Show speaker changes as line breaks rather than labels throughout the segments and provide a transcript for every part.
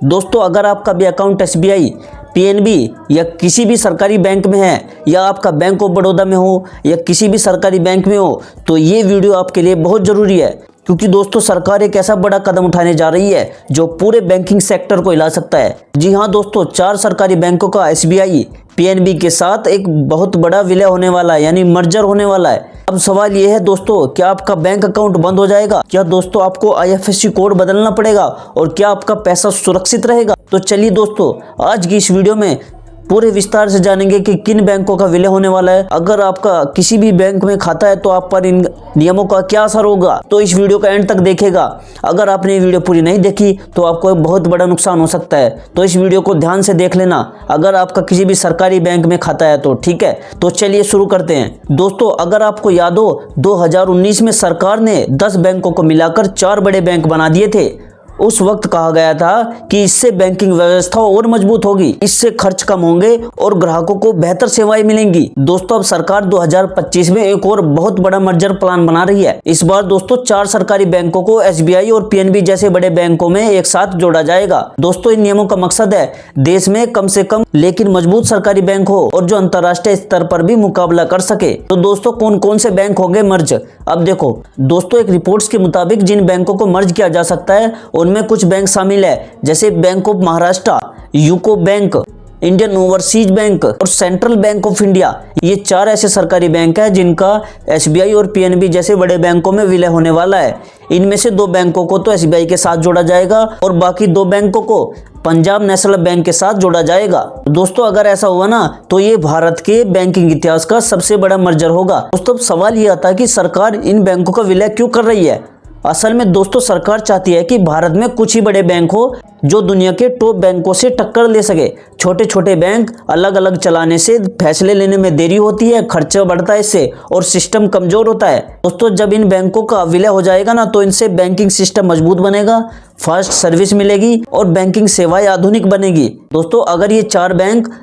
दोस्तों अगर आपका भी अकाउंट एसबीआई, पीएनबी या किसी भी सरकारी बैंक में है, या आपका बैंक ऑफ बड़ौदा में हो या किसी भी सरकारी बैंक में हो, तो ये वीडियो आपके लिए बहुत ज़रूरी है। क्योंकि दोस्तों सरकार एक ऐसा बड़ा कदम उठाने जा रही है जो पूरे बैंकिंग सेक्टर को हिला सकता है। जी हाँ दोस्तों, 4 सरकारी बैंकों का एसबीआई, पीएनबी के साथ एक बहुत बड़ा विलय होने वाला है, यानी मर्जर होने वाला है। अब सवाल ये है दोस्तों, क्या आपका बैंक अकाउंट बंद हो जाएगा? क्या दोस्तों आपको आईएफएससी कोड बदलना पड़ेगा? और क्या आपका पैसा सुरक्षित रहेगा? तो चलिए दोस्तों, आज की इस वीडियो में पूरे विस्तार से जानेंगे कि किन बैंकों का विलय होने वाला है। अगर आपका किसी भी बैंक में खाता है तो आप पर इन नियमों का क्या असर होगा, तो इस वीडियो का एंड तक देखेगा। अगर आपने ये वीडियो पूरी नहीं देखी तो आपको एक बहुत बड़ा नुकसान हो सकता है, तो इस वीडियो को ध्यान से देख लेना अगर आपका किसी भी सरकारी बैंक में खाता है तो। ठीक है, तो चलिए शुरू करते हैं। दोस्तों अगर आपको याद हो, 2019 में सरकार ने 10 बैंकों को मिलाकर 4 बड़े बैंक बना दिए थे। उस वक्त कहा गया था कि इससे बैंकिंग व्यवस्था और मजबूत होगी, इससे खर्च कम होंगे और ग्राहकों को बेहतर सेवाएं मिलेंगी। दोस्तों अब सरकार 2025 में एक और बहुत बड़ा मर्जर प्लान बना रही है। इस बार दोस्तों 4 सरकारी बैंकों को एसबीआई और पीएनबी जैसे बड़े बैंकों में एक साथ जोड़ा जाएगा। दोस्तों इन नियमों का मकसद है देश में कम से कम लेकिन मजबूत सरकारी बैंक हो और जो अंतर्राष्ट्रीय स्तर पर भी मुकाबला कर सके। तो दोस्तों कौन कौन से बैंक होंगे मर्ज? अब देखो दोस्तों, एक रिपोर्ट्स के मुताबिक जिन बैंकों को मर्ज किया जा सकता है उनमें कुछ बैंक शामिल है, जैसे bank of Maharashtra, UCO bank, Indian overseas bank और सेंट्रल बैंक ऑफ इंडिया। ये 4 ऐसे सरकारी बैंक हैं जिनका एसबीआई और पीएनबी जैसे बड़े बैंकों में विलय होने वाला है। इनमें से 2 बैंकों को तो एसबीआई के साथ जोड़ा जाएगा और बाकी 2 बैंकों को पंजाब नेशनल बैंक के साथ जोड़ा जाएगा। दोस्तों अगर ऐसा हुआ ना तो ये भारत के बैंकिंग इतिहास का सबसे बड़ा मर्जर होगा। दोस्तों सवाल ये आता है कि सरकार इन बैंकों का विलय क्यों कर रही है? असल में दोस्तों सरकार चाहती है कि भारत में कुछ ही बड़े बैंक हो जो दुनिया के टॉप बैंकों से टक्कर ले सके। छोटे छोटे बैंक अलग अलग चलाने से फैसले लेने में देरी होती है, खर्चा बढ़ता है इससे और सिस्टम कमजोर होता है। दोस्तों जब इन बैंकों का विलय हो जाएगा ना तो इनसे बैंकिंग सिस्टम मजबूत बनेगा, फास्ट सर्विस मिलेगी और बैंकिंग सेवाएं आधुनिक बनेगी। दोस्तों अगर ये 4 बैंक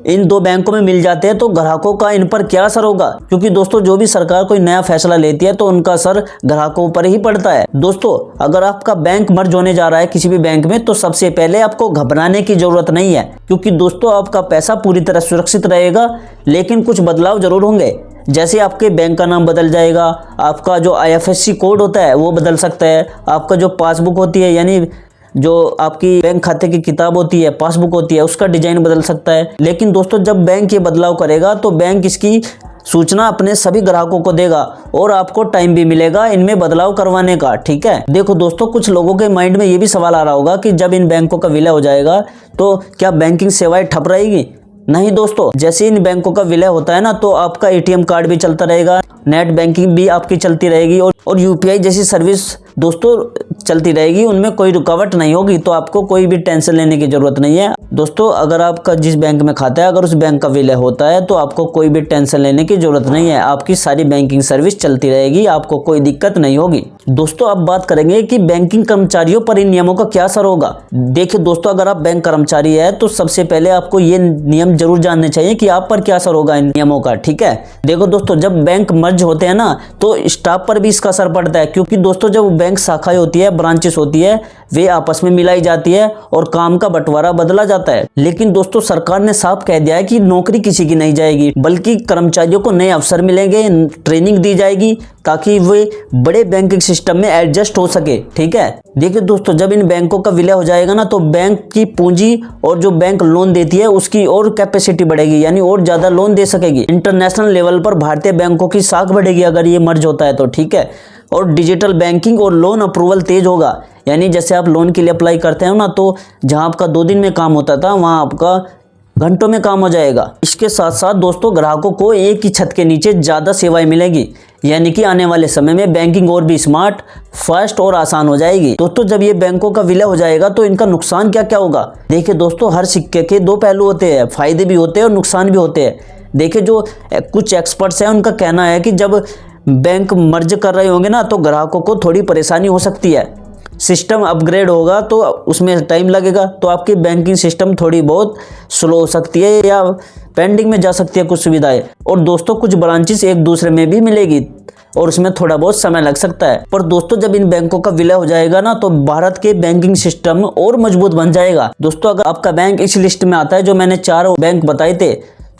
इन 2 बैंकों में मिल जाते हैं तो ग्राहकों का इन पर क्या असर होगा? क्योंकि दोस्तों जो भी सरकार कोई नया फैसला लेती है तो उनका असर ग्राहकों पर ही पड़ता है। दोस्तों अगर आपका बैंक मर्ज होने जा रहा है किसी भी बैंक में तो सबसे पहले आपको घबराने की जरूरत नहीं है, क्योंकि दोस्तों आपका पैसा पूरी तरह सुरक्षित रहेगा। लेकिन कुछ बदलाव जरूर होंगे, जैसे आपके बैंक का नाम बदल जाएगा, आपका जो आईएफएससी कोड होता है वो बदल सकता है, आपका जो पासबुक होती है यानी जो आपकी बैंक खाते की किताब होती है, पासबुक होती है, उसका डिजाइन बदल सकता है। लेकिन दोस्तों जब बैंक ये बदलाव करेगा तो बैंक इसकी सूचना अपने सभी ग्राहकों को देगा और आपको टाइम भी मिलेगा इनमें बदलाव करवाने का। ठीक है, देखो दोस्तों कुछ लोगों के माइंड में ये भी सवाल आ रहा होगा कि जब इन बैंकों का विलय हो जाएगा तो क्या बैंकिंग सेवाएं ठप रहेगी? नहीं दोस्तों, जैसे इन बैंकों का विलय होता है ना तो आपका एटीएम कार्ड भी चलता रहेगा, नेट बैंकिंग भी आपकी चलती रहेगी और यूपीआई जैसी सर्विस दोस्तों चलती रहेगी, उनमें कोई रुकावट नहीं होगी। तो आपको कोई भी टेंशन लेने की जरूरत नहीं है। दोस्तों अगर आपका जिस बैंक में खाता है अगर उस बैंक का विलय होता है तो आपको कोई भी टेंशन लेने की जरूरत नहीं है, आपकी सारी बैंकिंग सर्विस चलती रहेगी, आपको कोई दिक्कत नहीं होगी। दोस्तों अब बात करेंगे कि बैंकिंग कर्मचारियों पर इन नियमों का क्या असर होगा। देखिए दोस्तों अगर आप बैंक कर्मचारी है तो सबसे पहले आपको ये नियम जरूर जानने चाहिए कि आप पर क्या असर होगा इन नियमों का। ठीक है, देखो दोस्तों जब बैंक मर्ज होते हैं ना तो स्टाफ पर भी इसका असर पड़ता है, क्योंकि दोस्तों जब बैंक शाखाएं होती है, ब्रांचेस होती है, वे आपस में मिलाई जाती है और काम का बंटवारा बदला जाता है। लेकिन दोस्तों सरकार ने साफ कह दिया है कि नौकरी किसी की नहीं जाएगी, बल्कि कर्मचारियों को नए अवसर मिलेंगे, ट्रेनिंग दी जाएगी ताकि वे बड़े बैंकिंग सिस्टम में एडजस्ट हो सके। ठीक है, देखिए दोस्तों जब इन बैंकों का विलय हो जाएगा ना तो बैंक की पूंजी और जो बैंक लोन देती है उसकी और कैपेसिटी बढ़ेगी, यानी और ज्यादा लोन दे सकेगी। इंटरनेशनल लेवल पर भारतीय बैंकों की साख बढ़ेगी अगर ये मर्ज होता है तो। ठीक है, और डिजिटल बैंकिंग और लोन अप्रूवल तेज होगा, यानी जैसे आप लोन के लिए अप्लाई करते हो ना तो जहां आपका 2 दिन में काम होता था वहां आपका घंटों में काम हो जाएगा। इसके साथ साथ दोस्तों ग्राहकों को एक ही छत के नीचे ज्यादा सेवाएं मिलेगी, यानी कि आने वाले समय में बैंकिंग और भी स्मार्ट, फास्ट और आसान हो जाएगी। दोस्तों जब ये बैंकों का विलय हो जाएगा तो इनका नुकसान क्या क्या होगा? देखिए दोस्तों हर सिक्के के 2 पहलू होते हैं, फायदे भी होते हैं और नुकसान भी होते हैं। देखिए जो कुछ एक्सपर्ट्स हैं उनका कहना है कि जब बैंक मर्ज कर रहे होंगे ना तो ग्राहकों को थोड़ी परेशानी हो सकती है। सिस्टम अपग्रेड होगा तो उसमें टाइम लगेगा, तो आपकी बैंकिंग सिस्टम थोड़ी बहुत स्लो हो सकती है या पेंडिंग में जा सकती है कुछ सुविधाएं। और दोस्तों कुछ ब्रांचेस एक दूसरे में भी मिलेगी और उसमें थोड़ा बहुत समय लग सकता है। पर दोस्तों जब इन बैंकों का विलय हो जाएगा ना तो भारत के बैंकिंग सिस्टम और मजबूत बन जाएगा। दोस्तों अगर आपका बैंक इस लिस्ट में आता है जो मैंने 4 बैंक बताए थे,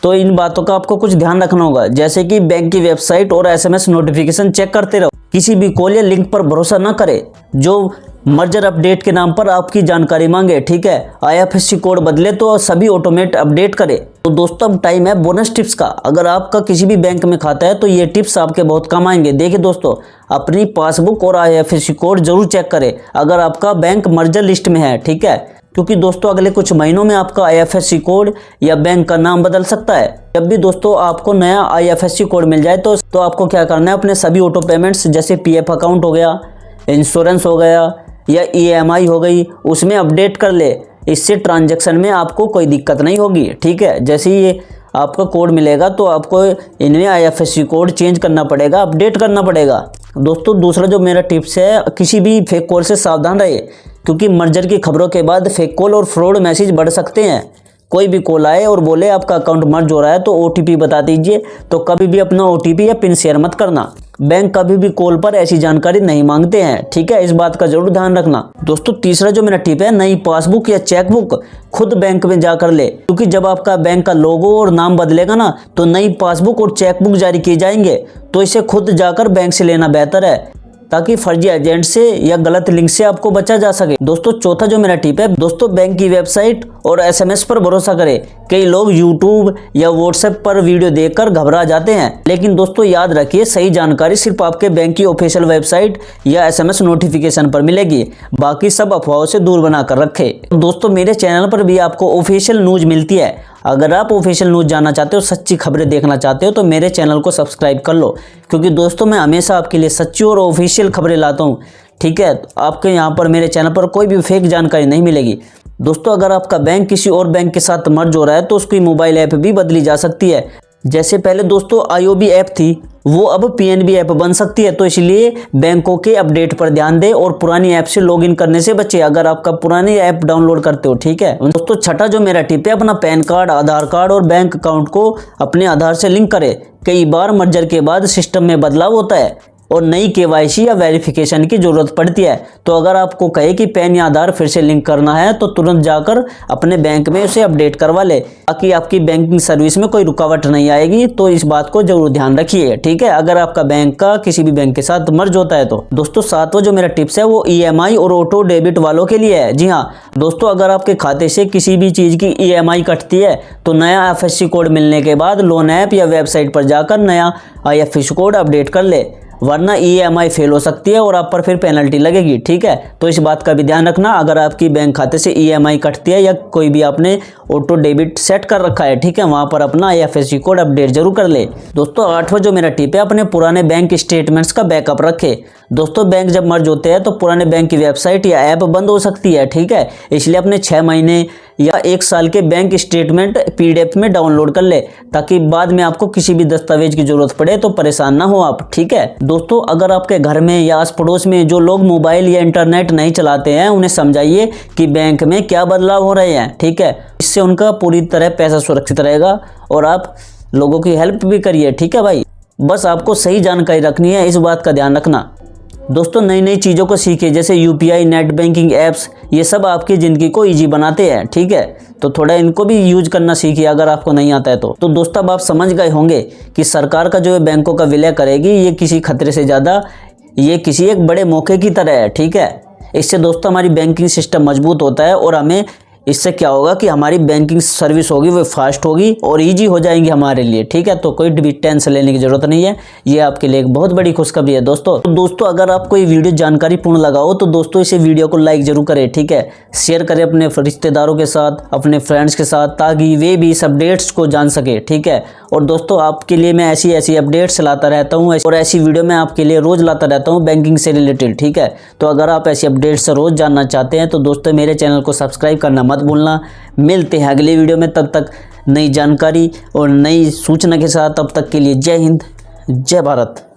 तो इन बातों का आपको कुछ ध्यान रखना होगा, जैसे कि बैंक की वेबसाइट और SMS नोटिफिकेशन चेक करते रहो। किसी भी कॉल या लिंक पर भरोसा ना करें जो मर्जर अपडेट के नाम पर आपकी जानकारी मांगे, ठीक है। IFSC कोड बदले तो सभी ऑटोमेट अपडेट करें। तो दोस्तों अब टाइम है बोनस टिप्स का। अगर आपका किसी भी बैंक में खाता है तो ये टिप्स आपके बहुत काम आएंगे। देखिए दोस्तों, अपनी पासबुक और IFSC कोड जरूर चेक करें अगर आपका बैंक मर्जर लिस्ट में है, ठीक है, क्योंकि दोस्तों अगले कुछ महीनों में आपका IFSC कोड या बैंक का नाम बदल सकता है। जब भी दोस्तों आपको नया IFSC कोड मिल जाए तो आपको क्या करना है, अपने सभी ऑटो पेमेंट्स जैसे PF अकाउंट हो गया, इंश्योरेंस हो गया या EMI हो गई, उसमें अपडेट कर ले। इससे ट्रांजैक्शन में आपको कोई दिक्कत नहीं होगी, ठीक है। जैसे ही ये आपका कोड मिलेगा तो आपको इनमें IFSC कोड चेंज करना पड़ेगा, अपडेट करना पड़ेगा। दोस्तों दूसरा जो मेरा टिप्स है, किसी भी फेक कॉल से सावधान रहे, क्योंकि मर्जर की खबरों के बाद फेक कॉल और फ्रॉड मैसेज बढ़ सकते हैं। कोई भी कॉल आए और बोले आपका अकाउंट मर्ज हो रहा है तो OTP बता दीजिए, तो कभी भी अपना OTP या पिन शेयर मत करना। बैंक कभी भी कॉल पर ऐसी जानकारी नहीं मांगते हैं, ठीक है, इस बात का जरूर ध्यान रखना। दोस्तों तीसरा जो मेरा टिप है, नई पासबुक या चेकबुक खुद बैंक में जाकर ले, क्योंकि जब आपका बैंक का लोगो और नाम बदलेगा ना तो नई पासबुक और चेकबुक जारी किए जाएंगे, तो इसे खुद जाकर बैंक से लेना बेहतर है ताकि फर्जी एजेंट से या गलत लिंक से आपको बचा जा सके। दोस्तों चौथा जो मेरा टिप है, दोस्तों बैंक की वेबसाइट और SMS पर भरोसा करें। कई लोग YouTube या WhatsApp पर वीडियो देखकर घबरा जाते हैं, लेकिन दोस्तों याद रखिए सही जानकारी सिर्फ आपके बैंक की ऑफिशियल वेबसाइट या SMS नोटिफिकेशन पर मिलेगी, बाकी सब अफवाहों से दूर बनाकर रखें। दोस्तों मेरे चैनल पर भी आपको ऑफिशियल न्यूज मिलती है। अगर आप ऑफिशियल न्यूज जानना चाहते हो, सच्ची खबरें देखना चाहते हो तो मेरे चैनल को सब्सक्राइब कर लो, क्योंकि दोस्तों मैं हमेशा आपके लिए सच्ची और ऑफिशियल खबरें लाता हूँ, ठीक है। आपके यहाँ पर मेरे चैनल पर कोई भी फेक जानकारी नहीं मिलेगी। दोस्तों अगर आपका बैंक किसी और बैंक के साथ मर्ज हो रहा है तो उसकी मोबाइल ऐप भी बदली जा सकती है। जैसे पहले दोस्तों IOB ऐप थी, वो अब PNB ऐप बन सकती है, तो इसलिए बैंकों के अपडेट पर ध्यान दें और पुरानी ऐप से लॉगिन करने से बचे अगर आपका पुरानी ऐप डाउनलोड करते हो, ठीक है। दोस्तों छठा जो मेरा टिप है, अपना पैन कार्ड, आधार कार्ड और बैंक अकाउंट को अपने आधार से लिंक करें। कई बार मर्जर के बाद सिस्टम में बदलाव होता है और नई KYC या वेरिफिकेशन की जरूरत पड़ती है, तो अगर आपको कहे कि पैन या आधार फिर से लिंक करना है तो तुरंत जाकर अपने बैंक में उसे अपडेट करवा ले, ताकि आपकी बैंकिंग सर्विस में कोई रुकावट नहीं आएगी। तो इस बात को जरूर ध्यान रखिए, ठीक है, अगर आपका बैंक का किसी भी बैंक के साथ मर्ज होता है तो। दोस्तों सातवां जो मेरा टिप्स है वो EMI और ऑटो डेबिट वालों के लिए है। जी हाँ दोस्तों, अगर आपके खाते से किसी भी चीज की EMI कटती है तो नया IFSC कोड मिलने के बाद लोन ऐप या वेबसाइट पर जाकर नया IFSC कोड अपडेट कर ले, वरना EMI फेल हो सकती है और आप पर फिर पेनल्टी लगेगी, ठीक है। तो इस बात का भी ध्यान रखना, अगर आपकी बैंक खाते से EMI कटती है या कोई भी आपने ऑटो डेबिट सेट कर रखा है, ठीक है, वहां पर अपना IFSC कोड अपडेट जरूर कर ले। दोस्तों आठवां जो मेरा टिप है, अपने पुराने बैंक स्टेटमेंट्स का बैकअप रखे। दोस्तों बैंक जब मर्ज होते हैं तो पुराने बैंक की वेबसाइट या ऐप बंद हो सकती है, ठीक है, इसलिए अपने 6 महीने या 1 साल के बैंक स्टेटमेंट PDF में डाउनलोड कर ले, ताकि बाद में आपको किसी भी दस्तावेज की जरूरत पड़े तो परेशान ना हो आप, ठीक है। दोस्तों अगर आपके घर में या आस पड़ोस में जो लोग मोबाइल या इंटरनेट नहीं चलाते हैं, उन्हें समझाइए कि बैंक में क्या बदलाव हो रहे हैं, ठीक है, इससे उनका पूरी तरह पैसा सुरक्षित रहेगा और आप लोगों की हेल्प भी करिए, ठीक है भाई। बस आपको सही जानकारी रखनी है, इस बात का ध्यान रखना। दोस्तों नई नई चीज़ों को सीखिए, जैसे UPI, नेट बैंकिंग ऐप्स, ये सब आपकी ज़िंदगी को ईजी बनाते हैं, ठीक है, तो थोड़ा इनको भी यूज करना सीखिए अगर आपको नहीं आता है तो। दोस्तों अब आप समझ गए होंगे कि सरकार का जो बैंकों का विलय करेगी, ये किसी खतरे से ज़्यादा ये किसी एक बड़े मौके की तरह है, ठीक है। इससे दोस्तों हमारी बैंकिंग सिस्टम मजबूत होता है और हमें इससे क्या होगा कि हमारी बैंकिंग सर्विस होगी वो फास्ट होगी और इजी हो जाएंगी हमारे लिए, ठीक है। तो कोई भी टेंशन लेने की जरूरत नहीं है, ये आपके लिए एक बहुत बड़ी खुशखबरी है दोस्तों। तो दोस्तों अगर आपको ये वीडियो जानकारी पूर्ण लगा हो तो दोस्तों इसे वीडियो को लाइक जरूर करें, ठीक है, शेयर करें अपने रिश्तेदारों के साथ, अपने फ्रेंड्स के साथ, ताकि वे भी इस अपडेट्स को जान सके, ठीक है। और दोस्तों आपके लिए मैं ऐसी अपडेट्स लाता रहता हूँ और ऐसी वीडियो मैं आपके लिए रोज लाता रहता हूँ बैंकिंग से रिलेटेड, ठीक है। तो अगर आप ऐसी अपडेट्स रोज जानना चाहते हैं तो दोस्तों मेरे चैनल को सब्सक्राइब करना मत भूलना। मिलते हैं अगली वीडियो में, तब तक नई जानकारी और नई सूचना के साथ। तब तक के लिए जय हिंद, जय भारत।